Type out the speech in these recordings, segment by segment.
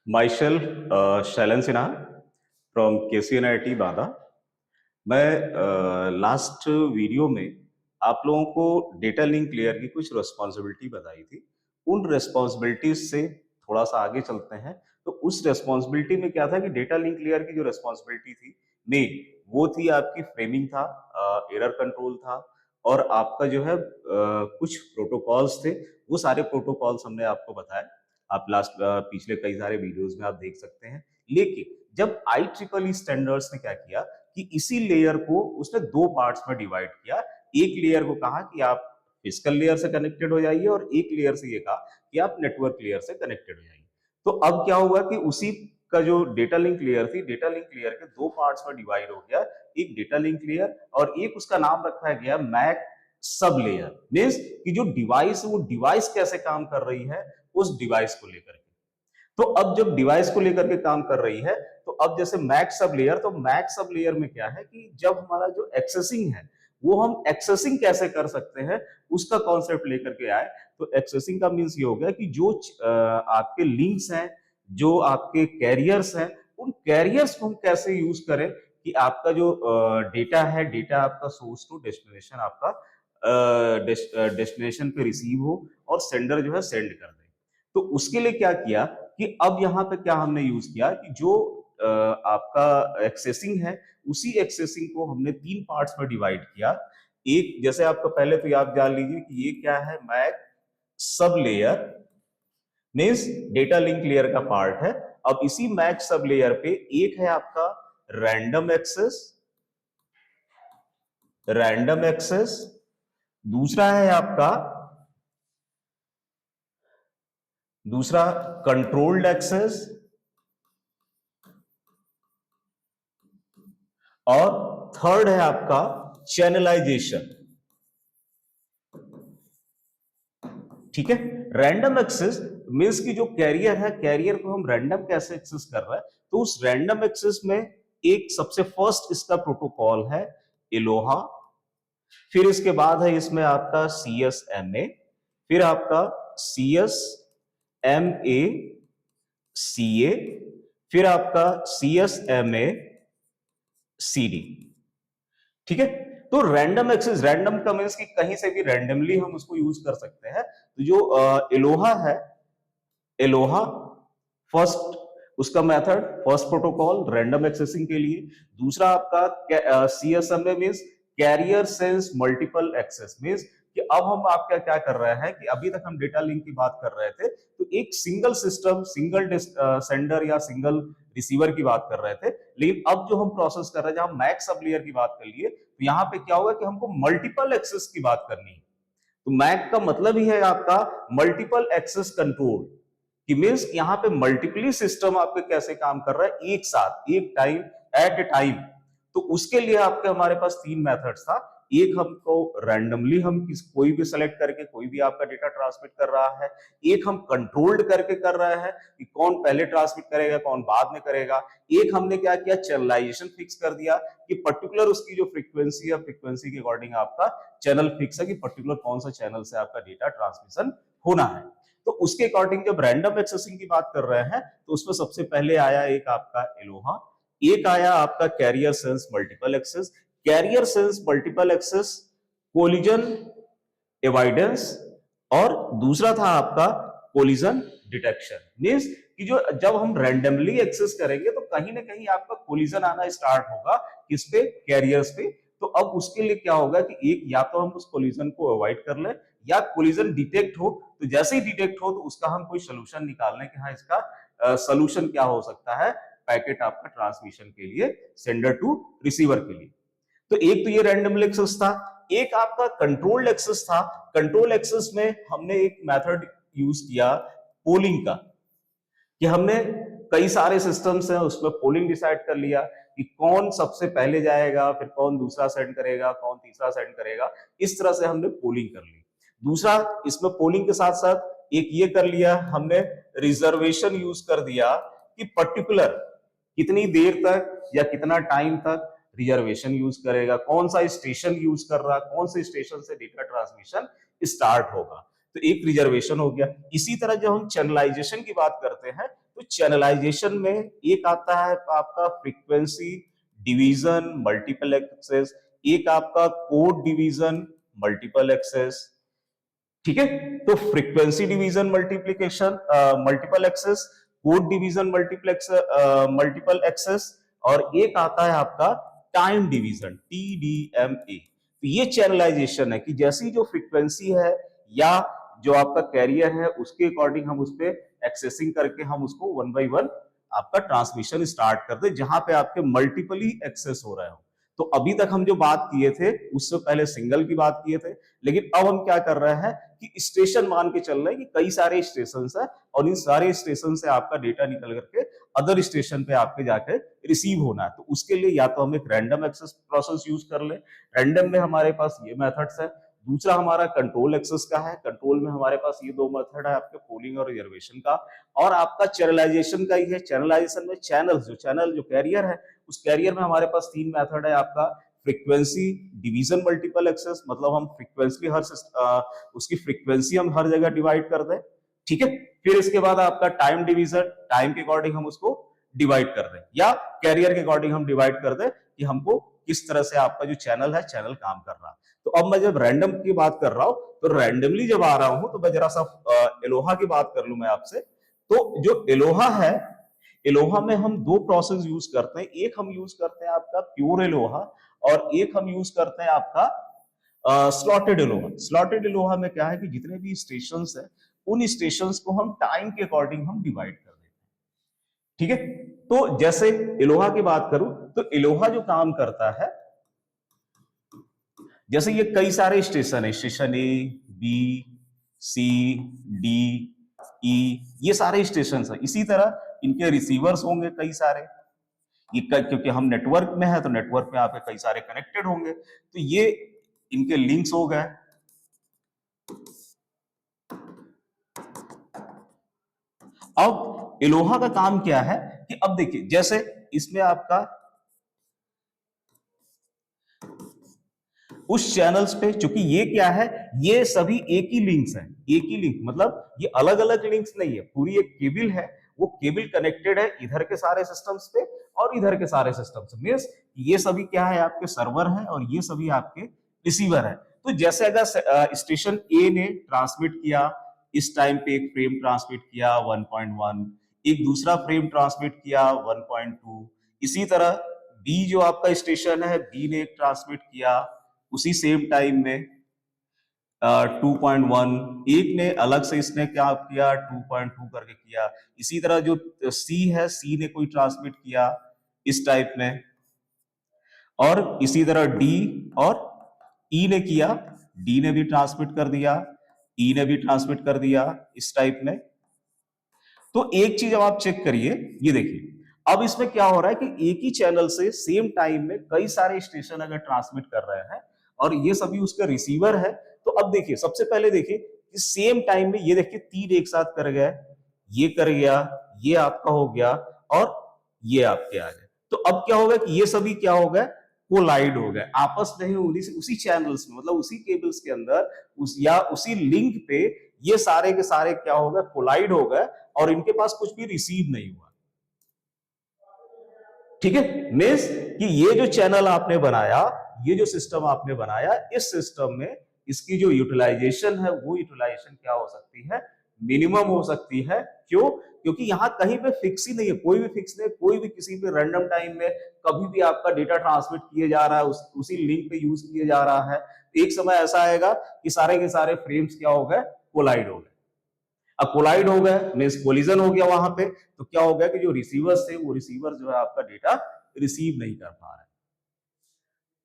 Myself, Shailen Sinha from KCNIT Banda. मैं last video में आप लोगों को डेटा लिंक लेयर की कुछ रिस्पॉन्सिबिलिटी बताई थी। उन रिस्पॉन्सिबिलिटीज से थोड़ा सा आगे चलते हैं। तो उस रिस्पॉन्सिबिलिटी में क्या था कि डेटा लिंक लेयर की जो रिस्पॉन्सिबिलिटी थी मेन, वो थी आपकी फ्रेमिंग था, एरर कंट्रोल था, और आपका जो है कुछ प्रोटोकॉल्स थे। वो सारे प्रोटोकॉल्स हमने आपको बताए। आप लास्ट पिछले कई सारे वीडियोस में आप देख सकते हैं। लेकिन जब IEEE स्टैंडर्ड्स ने क्या किया कि इसी लेयर को उसने दो पार्ट्स में डिवाइड किया। एक लेयर को कहा कि आप फिजिकल लेयर से कनेक्टेड हो जाइए, और एक लेयर से ये कहा कि आप नेटवर्क लेयर से कनेक्टेड हो जाइए। तो अब क्या हुआ कि उसी का जो डेटा लिंक लेयर थी, डेटा लिंक लेयर के दो पार्ट्स में डिवाइड हो गया। एक डेटा लिंक लेयर और एक उसका नाम रखा गया मैक सब लेयर। मीन्स कि जो डिवाइस है वो डिवाइस कैसे काम कर रही है उस डिवाइस को लेकर के। तो अब जब डिवाइस को लेकर के काम कर रही है, तो अब जैसे मैक सब लेयर, तो मैक सब लेयर में क्या है कि जब हमारा जो एक्सेसिंग है वो हम एक्सेसिंग कैसे कर सकते हैं उसका कॉन्सेप्ट लेकर के आए। तो एक्सेसिंग का मीन्स ये हो गया कि जो आपके लिंक्स हैं, जो आपके कैरियर्स हैं, उन कैरियर्स को हम कैसे यूज करें कि आपका जो डेटा है, डेटा आपका सोर्स टू डेस्टिनेशन, आपका डेस्टिनेशन पे रिसीव हो और सेंडर जो है सेंड कर दे। तो उसके लिए क्या किया कि अब यहाँ पे क्या हमने यूज किया कि जो आपका एक्सेसिंग है, उसी एक्सेसिंग को हमने तीन पार्ट्स में डिवाइड किया। एक, जैसे आपका पहले तो आप जान लीजिए कि ये क्या है, MAC sub layer means data link layer का पार्ट है। अब इसी मैक सब लेयर पे एक है आपका रैंडम एक्सेस, रैंडम एक्सेस। दूसरा है आपका, दूसरा कंट्रोल्ड एक्सेस, और थर्ड है आपका चैनलाइजेशन। ठीक है। रैंडम एक्सेस मीन्स की जो कैरियर है, कैरियर को हम रैंडम कैसे एक्सेस कर रहे हैं, तो उस रैंडम एक्सेस में एक सबसे फर्स्ट इसका प्रोटोकॉल है एलोहा। फिर इसके बाद है इसमें आपका CSMA, फिर आपका CSMA CA, फिर आपका CSMA CD। ठीक है। तो रैंडम एक्सेस, रैंडम का मींस कि कहीं से भी रैंडमली हम उसको यूज कर सकते हैं। तो जो एलोहा है, एलोहा फर्स्ट उसका method, first protocol random accessing के लिए। दूसरा आपका CSMA means carrier sense multiple access. Means कि अब हम आपका क्या कर रहे हैं कि अभी तक हम डेटा लिंक की बात कर रहे थे, तो एक सिंगल सिस्टम, सिंगल सेंडर या सिंगल रिसीवर की बात कर रहे थे। लेकिन अब जो हम प्रोसेस कर रहे हैं, जहां मैक सब लेयर की बात कर लिए, तो यहां पे क्या होगा कि हमको मल्टीपल एक्सेस की बात करनी है। तो मैक का मतलब ही है आपका मल्टीपल एक्सेस कंट्रोल, कि मींस यहां पे मल्टीपली सिस्टम आपके कैसे काम कर रहा है एक साथ, एक टाइम, एट ए टाइम। तो उसके लिए आपके हमारे पास तीन मेथड्स था। एक, हमको रैंडमली हम कोई भी सेलेक्ट करके कोई भी आपका डेटा ट्रांसमिट कर रहा है। एक हम कंट्रोल्ड करके कर रहे हैं कि कौन पहले ट्रांसमिट करेगा, कौन बाद में करेगा। एक हमने क्या किया, चैनलाइजेशन फिक्स कर दिया कि पर्टिकुलर उसकी जो फ्रीक्वेंसी है, फ्रीक्वेंसी के अकॉर्डिंग आपका चैनल फिक्स है कि पर्टिकुलर कौन सा चैनल से आपका डेटा ट्रांसमिशन होना है। तो उसके अकॉर्डिंग जब रैंडम एक्सेसिंग की बात कर रहे हैं, तो उसमें सबसे पहले आया एक आपका एलोहा, एक आया आपका carrier sense multiple access. Carrier sense multiple access collision avoidance, और दूसरा था आपका कोलिजन डिटेक्शन। मींस कि जो जब हम रैंडमली एक्सेस करेंगे तो कहीं ना कहीं आपका कोलिजन आना स्टार्ट होगा, किस पे, कैरियर्स पे। तो अब उसके लिए क्या होगा कि एक, या तो हम उस कोलिजन को अवॉइड कर लें, या कोलिजन डिटेक्ट हो तो जैसे ही डिटेक्ट हो तो उसका हम कोई सोल्यूशन निकाल लें कि हाँ इसका सोल्यूशन क्या हो सकता है पैकेट आपका ट्रांसमिशन के लिए, सेंडर टू रिसीवर के लिए। तो एक तो ये रैंडम एक्सेस था। एक आपका कंट्रोल्ड एक्सेस था। कंट्रोल एक्सेस में हमने एक मेथड यूज किया पोलिंग का, कि हमने कई सारे सिस्टम्स हैं उसमें पोलिंग डिसाइड कर लिया कि कौन सबसे पहले जाएगा, फिर कौन दूसरा सेंड करेगा, कौन तीसरा सेंड करेगा। इस तरह से हमने पोलिंग कर ली। दूसरा, इसमें पोलिंग के साथ साथ एक ये कर लिया हमने, रिजर्वेशन यूज कर दिया कि पर्टिकुलर कितनी देर तक या कितना टाइम तक रिजर्वेशन यूज करेगा, कौन सा स्टेशन यूज कर रहा, कौन से स्टेशन से डेटा ट्रांसमिशन स्टार्ट होगा। तो एक रिजर्वेशन हो गया। इसी तरह जब हम चैनलाइजेशन की बात करते हैं, तो चैनलाइजेशन में एक आता है आपका फ्रीक्वेंसी डिवीजन मल्टीपल एक्सेस, एक आपका कोड डिवीजन मल्टीपल एक्सेस। ठीक है, तो frequency division multiplication multiple access, code division multiple access, और एक आता है आपका टाइम डिवीजन TDMA। तो ये चैनलाइजेशन है कि जैसी जो फ्रीक्वेंसी है या जो आपका कैरियर है उसके अकॉर्डिंग हम उस पर एक्सेसिंग करके हम उसको वन बाई वन आपका ट्रांसमिशन स्टार्ट कर दे, जहां पे आपके मल्टीपली एक्सेस हो रहे हो। तो अभी तक हम जो बात किए थे उससे पहले सिंगल की बात किए थे, लेकिन अब हम क्या कर रहे हैं कि स्टेशन मान के चल रहे हैं कि कई सारे स्टेशन है और इन सारे स्टेशन से आपका डेटा निकल करके अदर स्टेशन पे आपके जाके रिसीव होना है। तो उसके लिए या तो हम एक रैंडम एक्सेस प्रोसेस यूज कर ले, रैंडम में हमारे पास ये मेथड्स है। दूसरा हमारा कंट्रोल एक्सेस का है, कंट्रोल में हमारे पास ये दो मेथड है आपके पोलिंग और रिजर्वेशन का, और आपका चैनलाइजेशन का ही है। चैनलाइजेशन में चैनल जो कैरियर है उस कैरियर में हमारे पास तीन मेथड है आपका फ्रीक्वेंसी डिवीजन मल्टीपल एक्सेस, मतलब हम फ्रीक्वेंसी उसकी फ्रीक्वेंसी हम हर जगह डिवाइड कर दें। ठीक है, फिर इसके बाद आपका टाइम डिवीजन, टाइम के अकॉर्डिंग हम उसको डिवाइड कर दें, या कैरियर के अकॉर्डिंग हम डिवाइड कर दें कि हमको किस तरह से आपका जो चैनल है चैनल काम कर रहा है। तो अब मैं जब रैंडम की बात कर रहा हूं तो रैंडमली जब आ रहा हूं तो मैं जरा सा एलोहा की बात कर लूं मैं आपसे। तो जो एलोहा है, एलोहा में हम दो प्रोसेस यूज करते हैं। एक हम यूज करते हैं आपका प्योर एलोहा और एक हम यूज करते हैं आपका स्लॉटेड एलोहा। स्लॉटेड एलोहा में क्या है कि जितने भी स्टेशन है उन स्टेशन को हम टाइम के अकॉर्डिंग हम डिवाइड कर देते हैं। ठीक है, तो जैसे एलोहा की बात करूं तो एलोहा जो काम करता है, जैसे ये कई सारे स्टेशन है, station A B C D E, ये सारे स्टेशन है। इसी तरह इनके रिसीवर्स होंगे कई सारे, क्योंकि हम नेटवर्क में है तो नेटवर्क में आपके कई सारे कनेक्टेड होंगे, तो ये इनके लिंक्स हो गए। अब एलोहा का काम क्या है कि अब देखिए जैसे इसमें आपका उस चैनल्स पे, चूंकि ये क्या है, ये सभी एक ही लिंक्स हैं, एक ही लिंक, मतलब ये अलग अलग लिंक्स नहीं है, पूरी एक केबल है, वो केबल कनेक्टेड है इधर के सारे सिस्टम्स पे और इधर के सारे सिस्टम्स। मींस ये सभी क्या है आपके सर्वर हैं और ये सभी आपके रिसीवर है। तो जैसे अगर स्टेशन ए ने ट्रांसमिट किया, इस टाइम पे एक फ्रेम ट्रांसमिट किया 1.1, एक दूसरा फ्रेम ट्रांसमिट किया 1.2, इसी तरह बी जो आपका स्टेशन है बी ने एक ट्रांसमिट किया उसी सेम टाइम में 2.1, एक ने अलग से इसने क्या किया 2.2 करके किया। इसी तरह जो सी है, सी ने कोई ट्रांसमिट किया इस टाइप में, और इसी तरह डी और ई ने किया, डी ने भी ट्रांसमिट कर दिया, ई ने भी ट्रांसमिट कर दिया इस टाइप में। तो एक चीज अब आप चेक करिए, ये देखिए अब इसमें क्या हो रहा है कि एक ही चैनल से सेम टाइम में कई सारे स्टेशन अगर ट्रांसमिट कर रहे हैं और ये सभी उसके रिसीवर है, तो अब देखिए सबसे पहले देखिए कि सेम टाइम में ये देखिए तीन एक साथ कर गए, ये कर गया, ये आपका हो गया और ये आपके आ गए। तो अब क्या होगा कि ये सभी क्या हो गए, कोलाइड हो गए आपस में ही, उसी चैनल्स में, मतलब उसी केबल्स के अंदर या उसी लिंक पे ये सारे के सारे क्या हो गए, कोलाइड हो गए और इनके पास कुछ भी रिसीव नहीं हुआ। ठीक है, मींस कि ये जो चैनल आपने बनाया, ये जो सिस्टम आपने बनाया, इस सिस्टम में इसकी जो यूटिलाइजेशन है वो यूटिलाइजेशन क्या हो सकती है, मिनिमम हो सकती है। क्यों? क्योंकि यहां कहीं पे फिक्स ही नहीं है, कोई भी फिक्स नहीं, कोई भी किसी भी रैंडम टाइम में कभी भी आपका डेटा ट्रांसमिट किए जा रहा है, उसी लिंक पे यूज किए जा रहा है। एक समय ऐसा आएगा कि सारे के सारे फ्रेम्स क्या हो गए, कोलाइड हो गए। अब कोलाइड हो गए मींस कोलिजन हो गया वहां पे, तो क्या हो गया कि जो रिसीवर्स थे वो रिसीवर जो है आपका डेटा रिसीव नहीं कर पा रहे।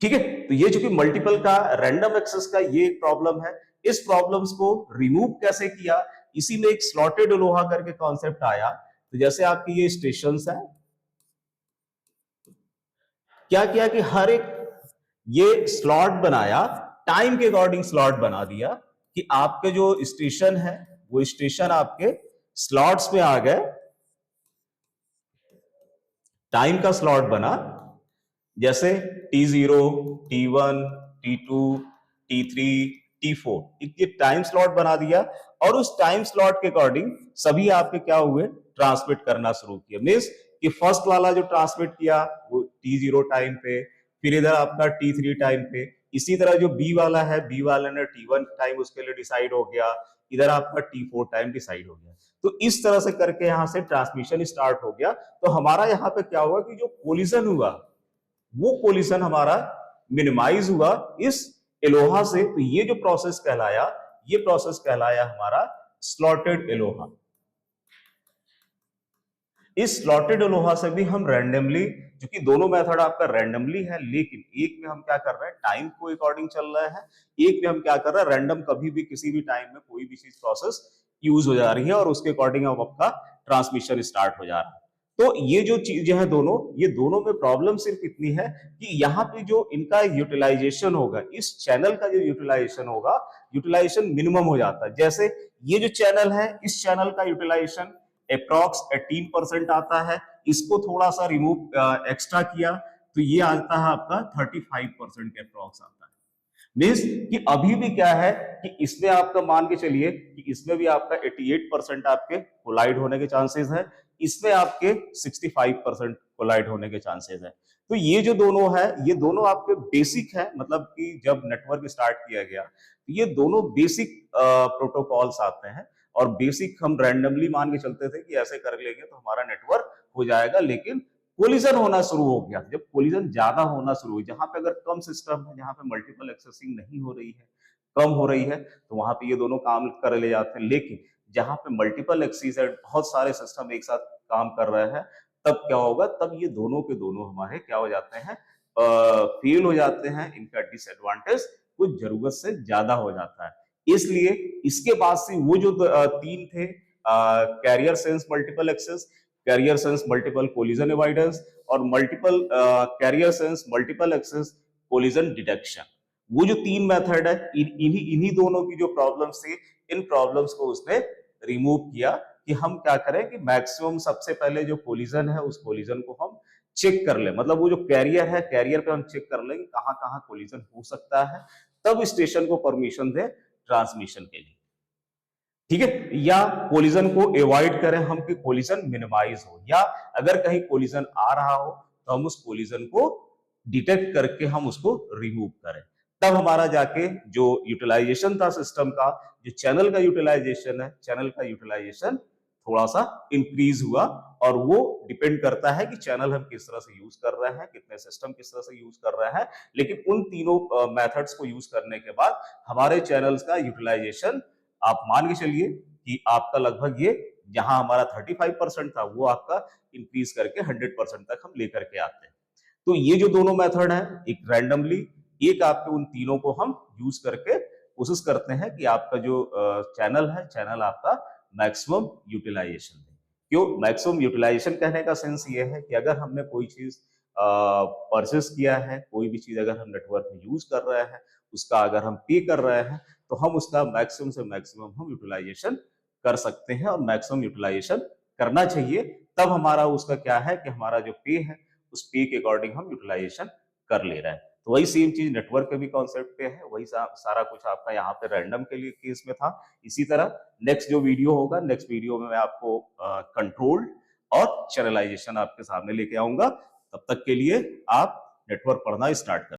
ठीक है, तो ये जो कि मल्टीपल का रैंडम एक्सेस का ये एक प्रॉब्लम है। इस प्रॉब्लम्स को रिमूव कैसे किया, इसी में एक स्लॉटेड लोहा करके कॉन्सेप्ट आया। तो जैसे आपकी ये स्टेशंस है, क्या किया कि हर एक ये स्लॉट बनाया, टाइम के अकॉर्डिंग स्लॉट बना दिया कि आपके जो स्टेशन है वो स्टेशन आपके स्लॉट्स में आ गए, टाइम का स्लॉट बना, जैसे T0, T1, T2, T3, T4, ये टाइम स्लॉट बना दिया और उस टाइम स्लॉट के अकॉर्डिंग सभी आपके क्या हुए, ट्रांसमिट करना शुरू किया। मीन्स कि फर्स्ट वाला जो ट्रांसमिट किया वो T0 टाइम पे, फिर इधर आपका T3 टाइम पे, इसी तरह जो बी वाला है, बी वाले ने T1 टाइम उसके लिए डिसाइड हो गया, इधर आपका T4 टाइम डिसाइड हो गया। तो इस तरह से करके यहां से ट्रांसमिशन स्टार्ट हो गया। तो हमारा यहाँ पे क्या हुआ कि जो कोलिजन हुआ वो कोलिजन हमारा मिनिमाइज हुआ इस एलोहा से। तो ये जो प्रोसेस कहलाया, ये प्रोसेस कहलाया हमारा स्लॉटेड एलोहा। इस स्लॉटेड एलोहा से भी हम रैंडमली, क्योंकि दोनों मेथड आपका रैंडमली है, लेकिन एक में हम क्या कर रहे हैं, टाइम को अकॉर्डिंग चल रहा है, एक में हम क्या कर रहे हैं, रैंडम कभी भी किसी भी टाइम में कोई भी चीज प्रोसेस यूज हो जा रही है और उसके अकॉर्डिंग अब आपका ट्रांसमिशन स्टार्ट हो जा रहा है। तो ये जो चीजें हैं दोनों, ये दोनों में प्रॉब्लम सिर्फ इतनी है कि यहाँ पे जो इनका यूटिलाइजेशन होगा, इस चैनल का जो यूटिलाइजेशन होगा, यूटिलाइजेशन मिनिमम हो जाता है। जैसे ये जो चैनल है, इस चैनल का यूटिलाइजेशन अप्रॉक्स 18% आता है, इसको थोड़ा सा रिमूव एक्स्ट्रा किया तो ये आता है आपका 35% के अप्रॉक्स आता है। मीन्स कि अभी भी क्या है कि इसमें आपका मान के चलिए कि इसमें भी आपका 88% आपके कोलाइड होने के चांसेस है, इसमें आपके 65% कोलाइड होने के चांसेस है। तो ये जो दोनों है, ये दोनों आपके बेसिक है, मतलब कि जब नेटवर्क स्टार्ट किया गया तो ये दोनों बेसिक प्रोटोकॉल्स आते हैं और बेसिक हम रैंडमली मान के चलते थे कि ऐसे कर लेंगे तो हमारा नेटवर्क हो जाएगा। लेकिन कोलिजन होना शुरू हो गया, जब कोलिजन ज्यादा होना शुरू हुई, जहां पे अगर कम सिस्टम है, जहां पे मल्टीपल एक्सेसिंग नहीं हो रही है, कम हो रही है, तो वहां पे ये दोनों काम कर ले जाते हैं। लेकिन जहां पे मल्टीपल एक्सेस है, बहुत सारे सिस्टम एक साथ काम कर रहे हैं, तब क्या होगा, तब ये दोनों के दोनों हमारे क्या हो जाते हैं, फेल हो जाते हैं। इनका डिसएडवांटेज कुछ जरूरत से ज्यादा हो जाता है। इसलिए इसके बाद से वो जो तीन थे, carrier sense multiple access, carrier sense multiple collision avoidance और multiple carrier sense multiple access collision detection, वो जो तीन मेथड है, इन्हीं दोनों की जो प्रॉब्लम्स थी, इन प्रॉब्लम्स को उसने रिमूव किया कि हम क्या करें कि मैक्सिमम सबसे पहले जो कोलिजन है उस कोलिजन को हम चेक कर ले, मतलब वो जो कैरियर है, कैरियर पे हम चेक कर लें कहां कहां कोलिजन हो सकता है, तब स्टेशन को परमिशन दे ट्रांसमिशन के लिए। ठीक है, या कोलिजन को अवॉइड करें हम कि कोलिजन मिनिमाइज हो, या अगर कहीं कोलिजन आ रहा हो तो हम उस कोलिजन को डिटेक्ट करके हम उसको रिमूव करें। तब हमारा जाके जो यूटिलाइजेशन था सिस्टम का, जो चैनल का यूटिलाइजेशन है, चैनल का यूटिलाइजेशन थोड़ा सा इंक्रीज हुआ। और वो डिपेंड करता है कि चैनल हम किस तरह से यूज कर रहे हैं, कितने सिस्टम किस तरह से यूज कर रहे हैं। लेकिन उन तीनों मेथड्स को यूज करने के बाद हमारे चैनल्स का यूटिलाइजेशन, आप मान के चलिए कि आपका लगभग ये, जहां हमारा 35% था, वो आपका इंक्रीज करके 100% तक हम लेकर के आते हैं। तो ये जो दोनों मेथड है, एक रैंडमली, एक आपके, उन तीनों को हम यूज करके कोशिश करते हैं कि आपका जो चैनल है, चैनल आपका मैक्सिमम यूटिलाइजेशन दे। क्यों मैक्सिमम यूटिलाइजेशन कहने का सेंस ये है कि अगर हमने कोई चीज परचेस किया है, कोई भी चीज अगर हम नेटवर्क में यूज कर रहे हैं, उसका अगर हम पे कर रहे हैं, तो हम उसका मैक्सिमम से मैक्सिमम हम यूटिलाइजेशन कर सकते हैं और मैक्सिमम यूटिलाइजेशन करना चाहिए। तब हमारा उसका क्या है कि हमारा जो पे है, उस पे के अकॉर्डिंग हम यूटिलाइजेशन कर ले रहे हैं। तो वही सेम चीज नेटवर्क के भी कॉन्सेप्ट पे है, वही सारा कुछ आपका यहाँ पे रैंडम के लिए केस में था। इसी तरह नेक्स्ट जो वीडियो होगा, नेक्स्ट वीडियो में मैं आपको कंट्रोल और चैनलाइजेशन आपके सामने लेके आऊंगा। तब तक के लिए आप नेटवर्क पढ़ना स्टार्ट करें।